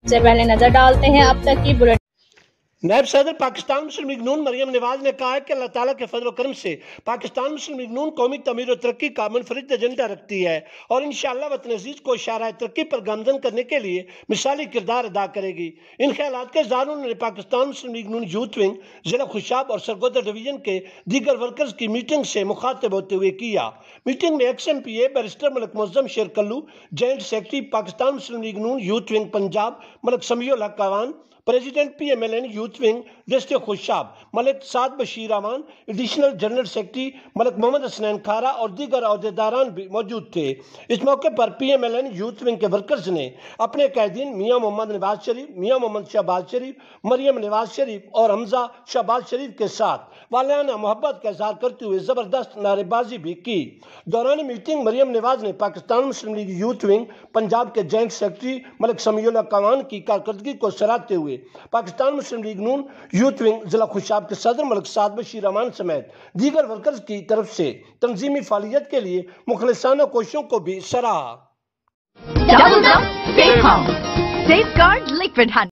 سے پہلے نظر ڈالتے ہیں اب تک کی بلٹ۔ نائب صدر پاکستان مسلم لیگ نون مریم نواز نے کہا ہے کہ اللہ تعالیٰ کے فضل و کرم سے پاکستان مسلم لیگ نون قومی تعمیر و ترقی کا منفرد ایجنڈا رکھتی ہے اور انشاءاللہ وطن عزیز کو شاہراہ ترقی پر گامزن کرنے کے لیے مثالی کردار ادا کرے گی۔ ان خیالات کے اظہار انہوں نے پاکستان مسلم لیگ نون یوتھ ونگ ضلع خوشاب اور سرگودا ڈویژن کے دیگر ورکرز کی میٹنگ سے مخاطب ہوتے ہوئے کیا۔ میٹنگ میں ex M P A barrister Malik Muazzam Sher Kallu, joint secretary Pakistan Muslim League Noon youth wing Punjab Malik Sami Ulhaq Awan, president P M L N youth wing district Khushab Malik Saad Bashir Aman, additional general secretary Malik Muhammad Hasnain Khara اور دیگر عہدیداران بھی موجود تھے۔ اس موقع پر P M L N youth wing کے ورکرز نے اپنے قائدین میاں محمد نواز شریف، میاں محمد شہباز شریف، مریم نواز شریف اور حمزہ شہباز شریف کے ساتھ والہانہ محبت کا اظہار کرتے ہوئے زبردست نعرے بازی بھی کی۔ دوران میٹنگ مریم نواز نے Pakistan Muslim league youth wing Punjab کے جوائنٹ سیکرٹری ملک سمیع الحق اعوان کی کارکردگی کو سراہتے ہوئے پاکستان مسلم لیگ نون یوتھ ونگ ضلع خوشاب کے صدر ملک سعد بشیر امان سمیت دیگر ورکرز کی طرف سے تنظیمی فعالیت کے لیے مخلصانہ کوششوں کو بھی سراہا۔